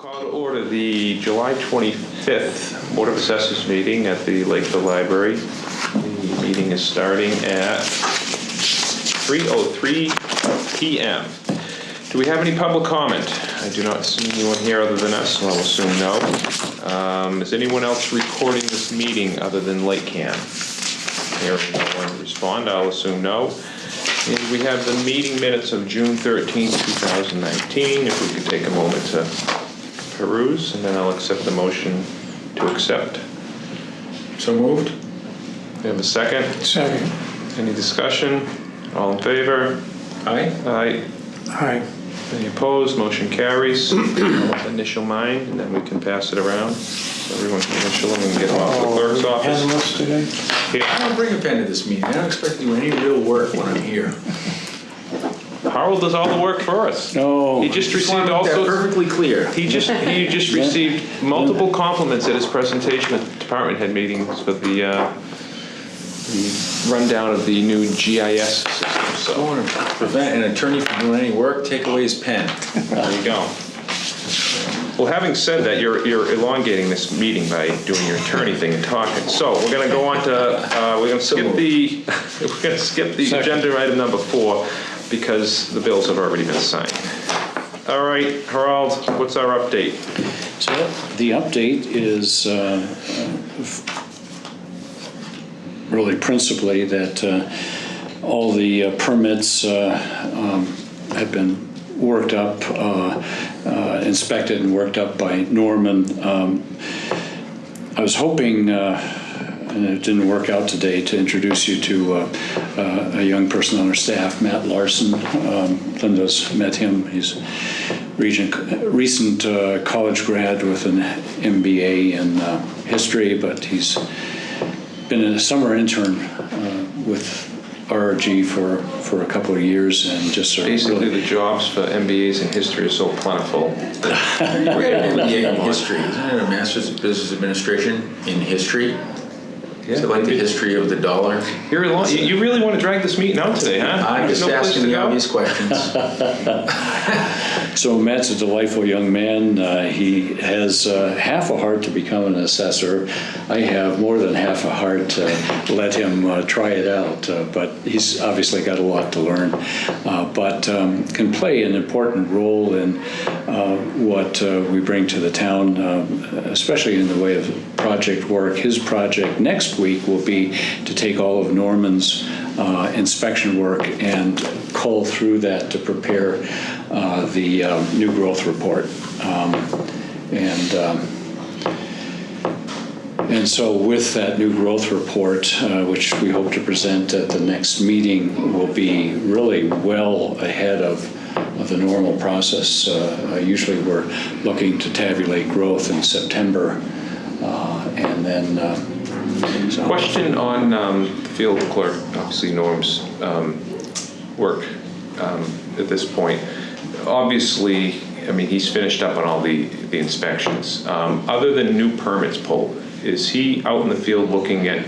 Call to order the July 25th Board of Assessors meeting at the Lakeville Library. The meeting is starting at 3:03 p.m. Do we have any public comment? I do not see anyone here other than us, so I'll assume no. Is anyone else recording this meeting other than Lake Cam? Hearing no one respond, I'll assume no. And we have the meeting minutes of June 13, 2019. If we could take a moment to peruse, and then I'll accept the motion to accept. So moved. We have a second? Second. Any discussion? All in favor? Aye. Aye. Aye. Any opposed? Motion carries. I'll initial mine, and then we can pass it around. So everyone can initial them and get them off the clerk's office. Analyst today? Yeah. I don't bring a pen to this meeting. I don't expect to do any real work when I'm here. Harold does all the work for us. No. He just received That also. perfectly clear. He just received multiple compliments at his presentation at the department head meetings for the rundown of the new GIS system. I So want to prevent an attorney from doing any work, take away his pen. there you go. Well, having said that, you're elongating this meeting by doing your attorney thing and talking. So we're going to go on to we're going to skip the agenda item number 4 because the bills have already been signed. All right, Harold, what's our update? So the update is really principally that all the permits have been worked up, inspected and worked up by Norman. I was hoping, and it didn't work out today, to introduce you to a young person on our staff, Matt Larsen. Linda's met him. He's recent college grad with an MBA in history, but he's been a summer intern with RRG for a couple of years, and just sort of Basically, really, the jobs for MBAs in history are so plentiful. We had an MBA in history. Isn't it a Master's of Business Administration in history? Is it like the history of the dollar? You really want to drag this meeting out today, huh? I'm There's just no place asking to the go? obvious questions. So Matt's a delightful young man. He has half a heart to become an assessor. I have more than half a heart to let him try it out, but he's obviously got a lot to learn, but can play an important role in what we bring to the town, especially in the way of project work. His project next week will be to take all of Norman's inspection work and cull through that to prepare the new growth report. And so with that new growth report, which we hope to present at the next meeting, will be really well ahead of the normal process. Usually we're looking to tabulate growth in September, and then so. Question on the field clerk, obviously Norm's work at this point. Obviously, I mean, he's finished up on all the inspections. Other than new permits pulled, is he out in the field looking at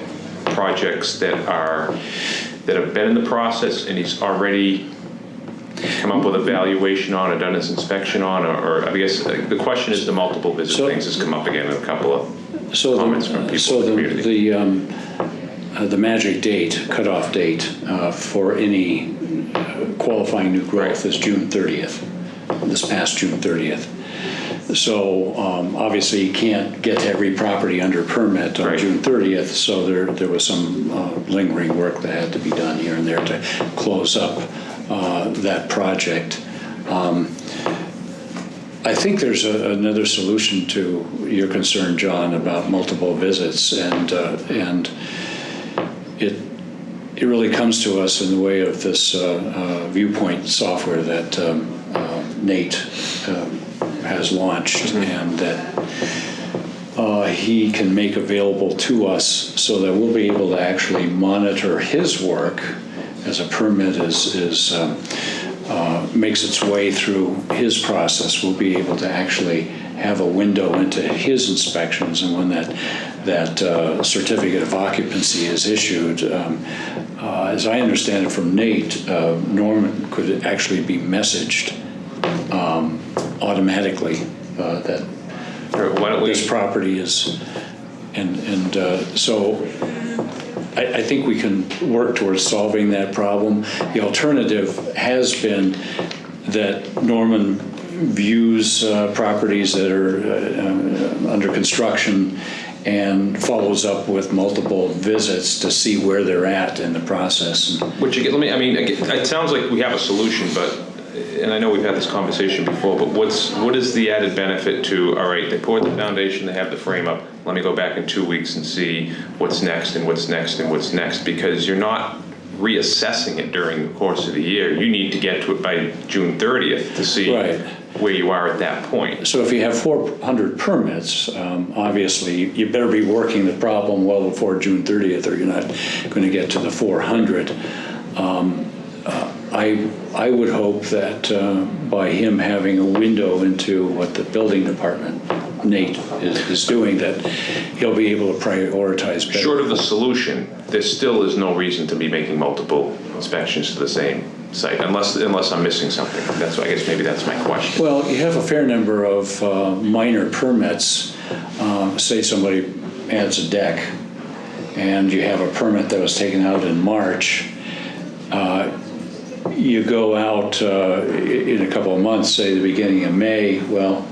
projects that have been in the process and he's already come up with a valuation on or done his inspection on, or I guess the question is the multiple visit things has come up again in a couple of comments from people in the community. The magic date, cutoff date for any qualifying new growth is June 30th, this past June 30th. So obviously you can't get every property under permit on June 30th, so there was some lingering work that had to be done here and there to close up that project. I think there's another solution to your concern, John, about multiple visits, and it really comes to us in the way of this viewpoint software that Nate has launched, and that he can make available to us so that we'll be able to actually monitor his work as a permit makes its way through his process. We'll be able to actually have a window into his inspections, and when that certificate of occupancy is issued, as I understand it from Nate, Norman could actually be messaged automatically that All right, why don't we, this property is, and so I think we can work towards solving that problem. The alternative has been that Norman views properties that are under construction and follows up with multiple visits to see where they're at in the process. which again, it sounds like we have a solution, but, and I know we've had this conversation before, but what is the added benefit to, all right, they poured the foundation, they have the frame up, let me go back in 2 weeks and see what's next and what's next and what's next, because you're not reassessing it during the course of the year. You need to get to it by June 30th to see Right. where you are at that point. So if you have 400 permits, obviously you better be working the problem well before June 30th or you're not going to get to the 400. I would hope that by him having a window into what the building department, Nate, is doing, that he'll be able to prioritize better. Short of the solution, there still is no reason to be making multiple inspections to the same site, unless I'm missing something. That's why I guess maybe that's my question. Well, you have a fair number of minor permits. Say somebody adds a deck and you have a permit that was taken out in March. You go out in a couple of months, say the beginning of May, well,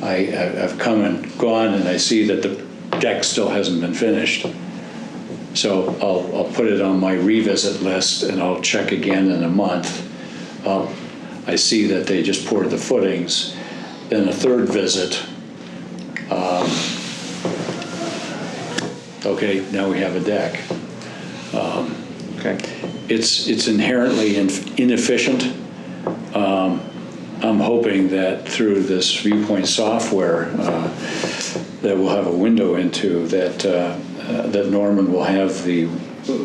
I've come and gone and I see that the deck still hasn't been finished. So I'll put it on my revisit list and I'll check again in a month. I see that they just poured the footings. Then a third visit. Okay, now we have a deck. Okay. It's inherently inefficient. I'm hoping that through this Viewpoint software that we'll have a window into that Norman will have the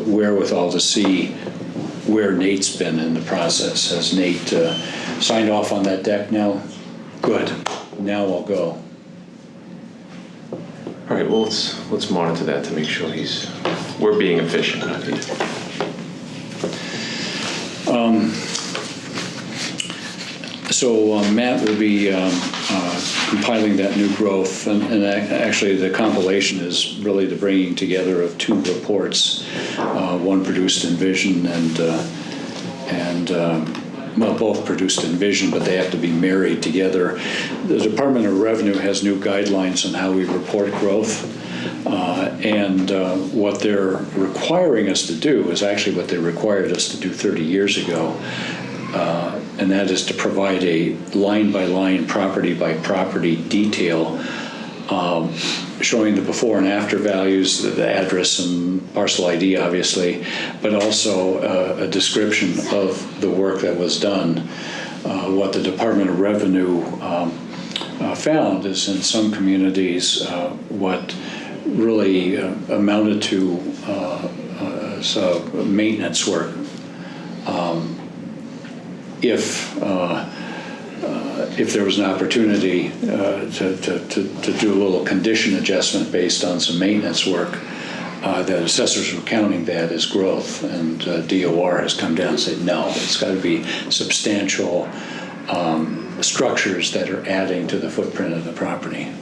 wherewithal to see where Nate's been in the process. Has Nate signed off on that deck now? Good. Now I'll go. All right, well, let's monitor that to make sure we're being efficient. So Matt will be compiling that new growth, and actually the compilation is really the bringing together of two reports, one produced in Vision and well, both produced in Vision, but they have to be married together. The Department of Revenue has new guidelines on how we report growth, and what they're requiring us to do is actually what they required us to do 30 years ago. And that is to provide a line-by-line, property-by-property detail showing the before and after values, the address and parcel ID, obviously, but also a description of the work that was done. What the Department of Revenue found is in some communities what really amounted to maintenance work. If there was an opportunity to do a little condition adjustment based on some maintenance work, that assessors were counting that as growth, and DOR has come down and said, no, it's got to be substantial structures that are adding to the footprint of the property.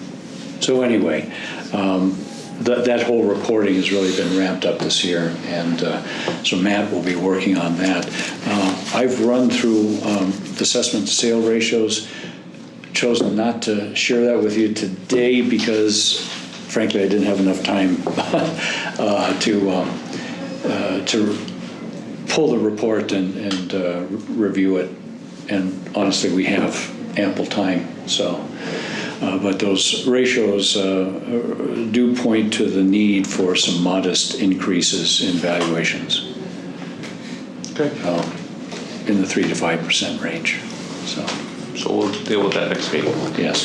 So anyway, that whole reporting has really been ramped up this year, and so Matt will be working on that. I've run through the assessment to sale ratios, chosen not to share that with you today because, frankly, I didn't have enough time to pull the report and review it, and honestly, we have ample time, so. But those ratios do point to the need for some modest increases in valuations. Okay. In the 3 to 5% range. So we'll deal with that next meeting. Yes.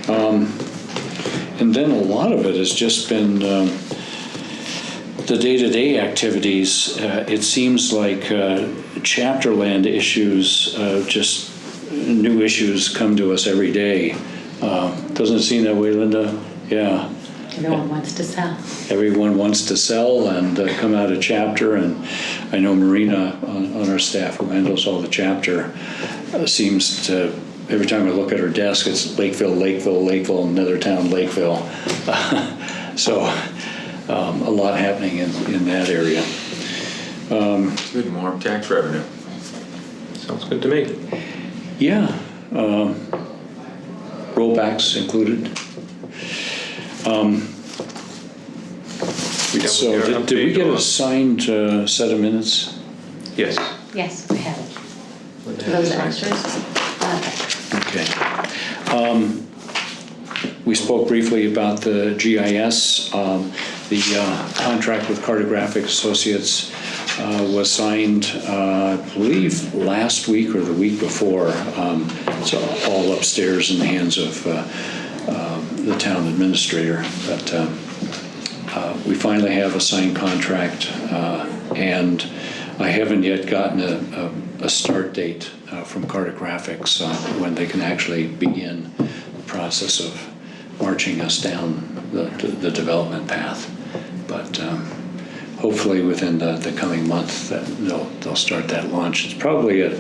And then a lot of it has just been the day-to-day activities. It seems like chapter land issues just new issues come to us every day. Doesn't it seem that way, Linda? Yeah. No one wants to sell. Everyone wants to sell and come out of chapter, and I know Marina on our staff who handles all the chapter seems to every time I look at her desk, it's Lakeville, Lakeville, Lakeville, another town, Lakeville. So a lot happening in that area. Good, more tax revenue. Sounds good to me. Yeah, rollbacks included. We done So with your did we update get or- a signed set of minutes? Yes. Yes, we have it. Those extras? Okay. Okay. We spoke briefly about the GIS. The contract with Cartographic Associates was signed, I believe, last week or the week before. So all upstairs in the hands of the town administrator. But we finally have a signed contract, and I haven't yet gotten a start date from Cartographics when they can actually begin the process of marching us down the development path. But hopefully within the coming month that they'll start that launch. It's probably a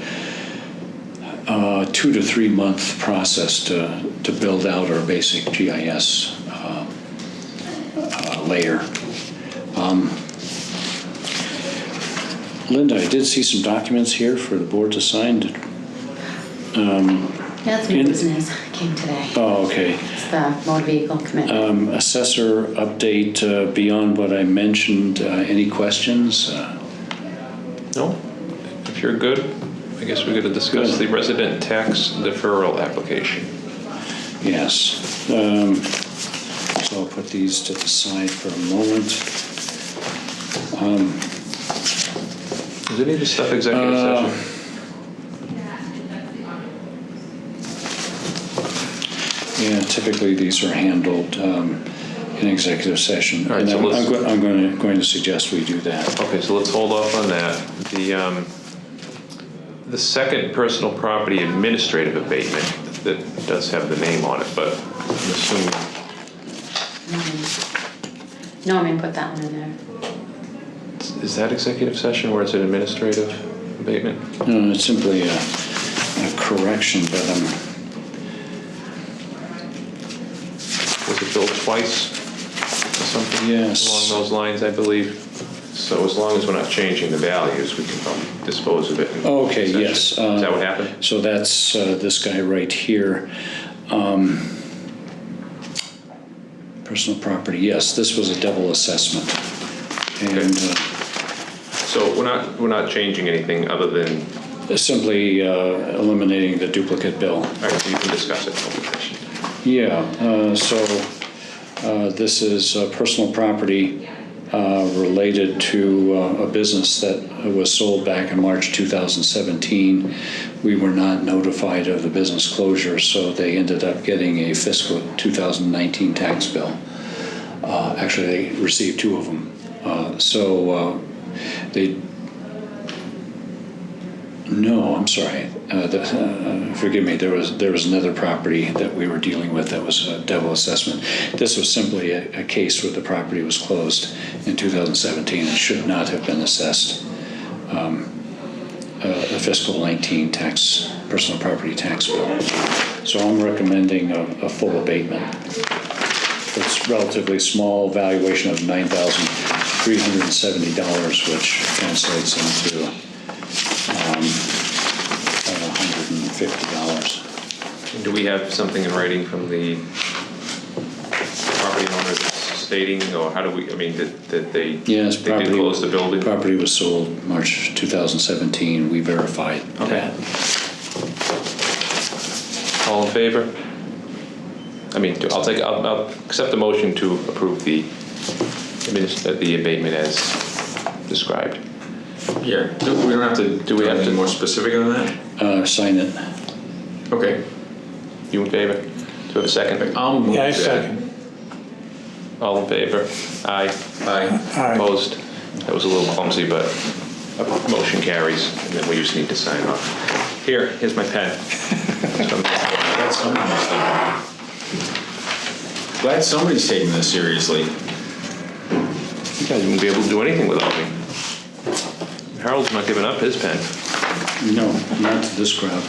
2 to 3 month process to build out our basic GIS layer. Linda, I did see some documents here for the board to sign. That's new business, came today. Oh, okay. It's the motor vehicle commitment. Assessor update beyond what I mentioned. Any questions? No? If you're good, I guess we're going to discuss Good. the resident tax deferral application. Yes. So I'll put these to the side for a moment. Is any of this stuff executive session? Yeah, typically these are handled in executive session. All right, And so I'm going to suggest we do that. Okay, so let's hold off on that. The second personal property administrative abatement that does have the name on it, but I'm assuming, Norman put that one in there. is that executive session or is it administrative abatement? No, it's simply a correction, but Was it billed twice or something? Yes. Along those lines, I believe. So as long as we're not changing the values, we can probably dispose of it. in Okay, session. yes. Is that what happened? So that's this guy right here. Personal property, yes, this was a double assessment. And So we're not changing anything other than, simply eliminating the duplicate bill. all right, so you can discuss it in open session. Yeah, this is personal property related to a business that was sold back in March 2017. We were not notified of the business closure, so they ended up getting a fiscal 2019 tax bill. Actually, they received 2 of them. No, I'm sorry. Forgive me. There was another property that we were dealing with that was a double assessment. This was simply a case where the property was closed in 2017 and should not have been assessed a fiscal 19 personal property tax bill. So I'm recommending a full abatement. It's relatively small, valuation of $9,370, which translates into $150. Do we have something in writing from the property owner stating, or how do we, I mean, that they Yes, they did close the building? Property was sold March 2017. We verified Okay. that. All in favor? I mean, I'll accept the motion to approve the abatement as described. Yeah, we don't have to Do we have anything to- more specific on that? Sign it. Okay. You in favor? Do we have a second? I'll move Yeah, I that. second. All in favor? Aye. Aye. Aye. Opposed? That was a little clumsy, but a motion carries, and then we just need to sign off. Here's my pen. Glad somebody's taking this seriously. You guys wouldn't be able to do anything without me. Harold's not giving up his pen. No, not to this crowd.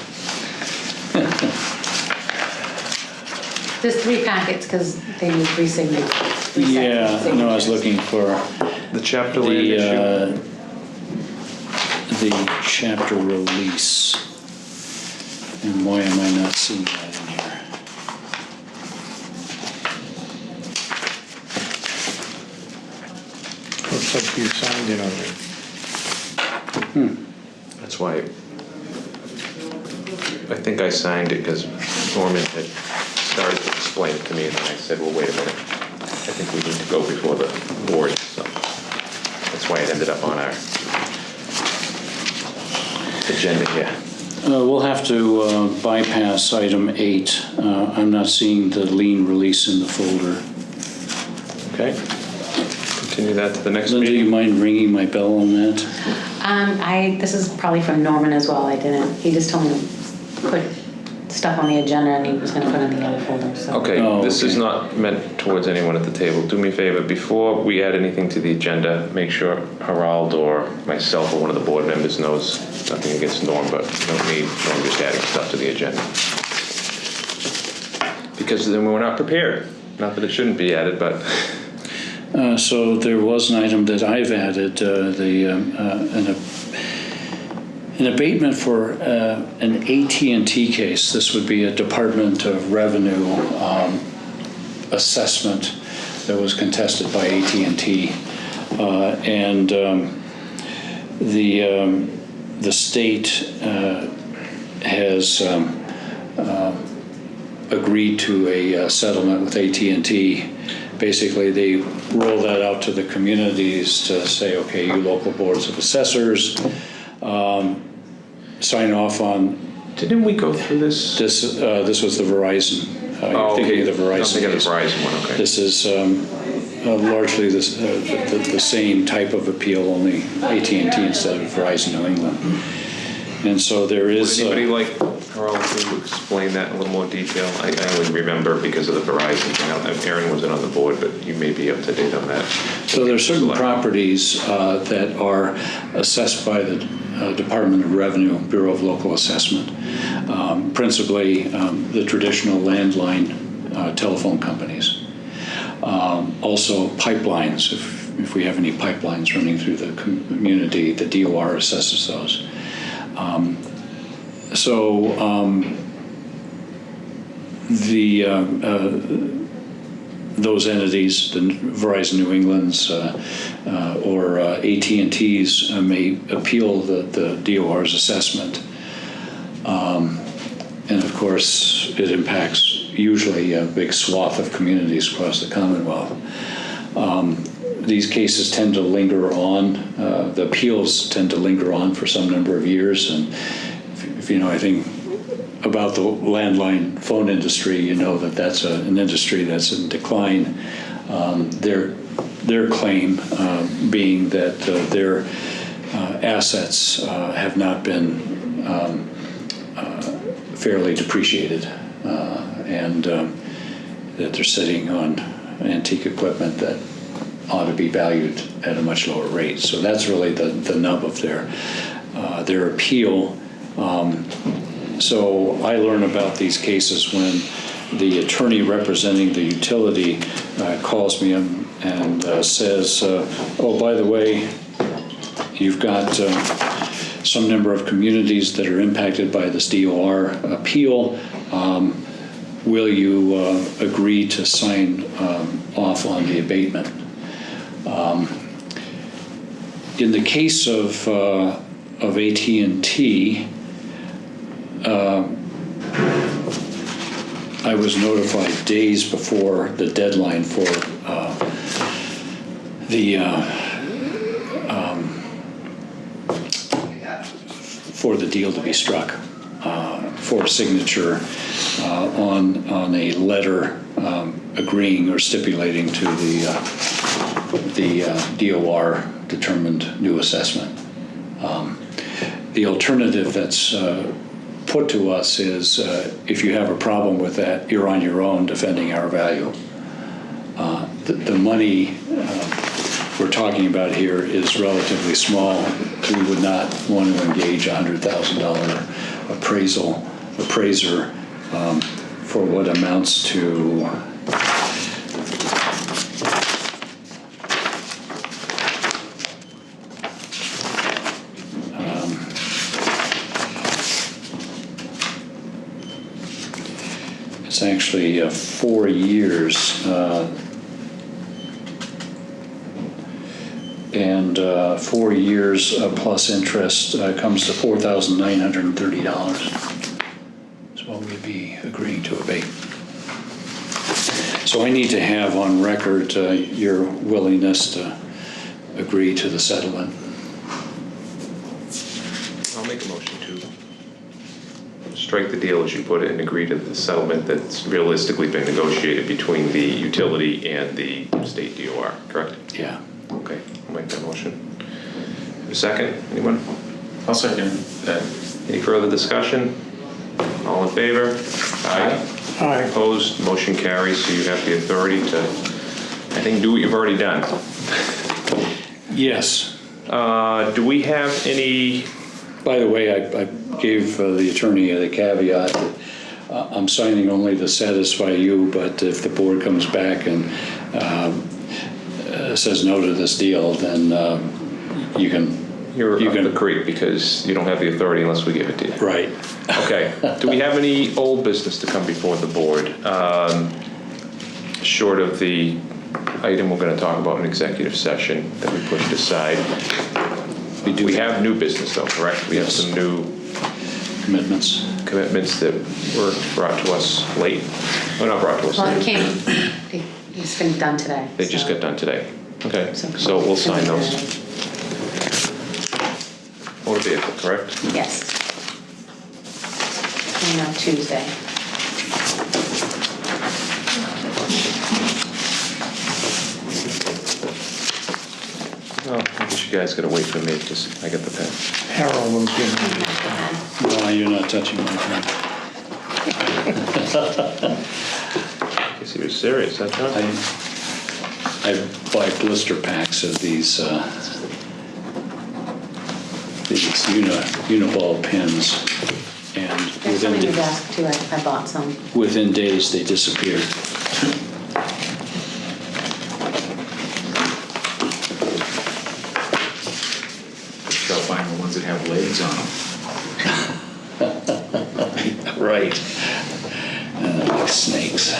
There's 3 packets because they need 3 signatures. 3 sets of Yeah, no, I was signatures. looking for The chapter land issue. the chapter release. And why am I not seeing that in here? Looks like you signed it already. That's why I think I signed it because Norman had started to explain it to me, and then I said, well, wait a minute. I think we need to go before the board, so that's why it ended up on our agenda here. We'll have to bypass item 8. I'm not seeing the lien release in the folder. Okay. Continue that to the next Linda, meeting. you mind ringing my bell on that? This is probably from Norman as well. He just told me to put stuff on the agenda and he was gonna put it in the other folder, so. Okay, Oh, this is okay. not meant towards anyone at the table. Do me a favor, before we add anything to the agenda, make sure Harald or myself or one of the board members knows, nothing against Norm, but no need Norm just adding stuff to the agenda. Because then we're not prepared. Not that it shouldn't be added, but So there was an item that I've added, an abatement for an AT&T case. This would be a Department of Revenue assessment that was contested by AT&T. And the state has agreed to a settlement with AT&T. Basically, they roll that out to the communities to say, okay, you local boards of assessors, sign off on didn't we go through this? this. This was the Verizon. You're thinking of the I'm Verizon thinking of case. the Verizon one, okay. This is largely the same type of appeal, only AT&T instead of Verizon New England. And so there Would is. anybody like Harald to explain that in a little more detail? I only remember because of the Verizon thing. Aaron wasn't on the board, but you may be up to date on that. So there are certain properties that are assessed by the Department of Revenue, Bureau of Local Assessment, principally the traditional landline telephone companies. Also pipelines, if we have any pipelines running through the community, the DOR assesses those. Those entities, the Verizon New England's or AT&T's, may appeal the DOR's assessment. And of course, it impacts usually a big swath of communities across the Commonwealth. These cases tend to linger on, the appeals tend to linger on for some number of years. And if you know anything about the landline phone industry, you know that that's an industry that's in decline. Their claim being that their assets have not been fairly depreciated, and that they're sitting on antique equipment that ought to be valued at a much lower rate. So that's really the nub of their appeal. So I learn about these cases when the attorney representing the utility calls me and says, oh, by the way, you've got some number of communities that are impacted by this DOR appeal. Will you agree to sign off on the abatement? In the case of AT&T, I was notified days before the deadline for the deal to be struck, for signature on a letter agreeing or stipulating to the DOR determined new assessment. The alternative that's put to us is if you have a problem with that, you're on your own defending our value. The money we're talking about here is relatively small. We would not want to engage a $100,000 appraiser for for what amounts to it's actually 4 years, and 4 years plus interest comes to $4,930. Is what we'd be agreeing to abate. So I need to have on record your willingness to agree to the settlement. I'll make a motion to strike the deal as you put it and agree to the settlement that's realistically been negotiated between the utility and the state DOR, correct? Yeah. Okay, I'll make that motion. A second, anyone? I'll second that. Any further discussion? All in favor? Aye. Aye. Opposed, motion carries, so you have the authority to, I think, do what you've already done. Yes. Do we have any, By the way, I gave the attorney the caveat that I'm signing only to satisfy you, but if the board comes back and says no to this deal, then you can. you're up the creek because you don't have the authority unless we give it to you. Right. Okay, do we have any old business to come before the board? Short of the item we're gonna talk about in executive session that we pushed aside. We have new business though, correct? We have Yes. some new Commitments. commitments that were brought to us late. Oh, not brought to us Well, it late. came, it's been done today. They just so- got done today. Okay, so- so we'll sign those. Motor vehicle, correct? Yes. And on Tuesday. Well, I guess you guys gotta wait for me because I got the pen. Harold will give me this. No, you're not touching my pen. Guess he was serious, huh, John? I buy blister packs of these uniball pens, and There's some in your desk too, I bought some. within days they disappeared. They'll find the ones that have legs on them. Right. Like snakes.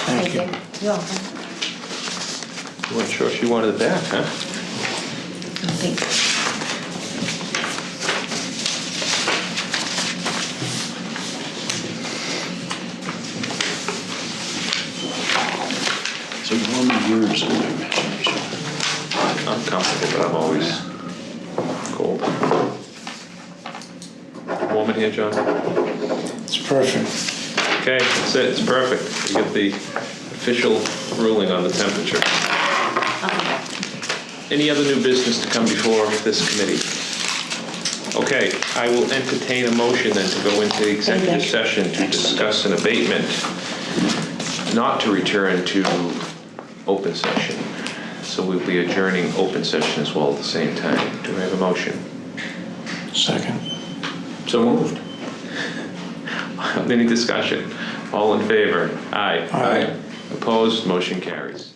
Thank you. You're welcome. You weren't sure she wanted it back, huh? Thanks. So warm years in my imagination. I'm comfortable, but I'm always cold. Warm in here, John? It's perfect. Okay, that's it, it's perfect. You get the official ruling on the temperature. Any other new business to come before this committee? Okay, I will entertain a motion then to go into executive session to discuss an abatement, not to return to open session. So we'll be adjourning open session as well at the same time. Do I have a motion? Second. So moved. Any discussion? All in favor? Aye. Aye. Opposed? Motion carries.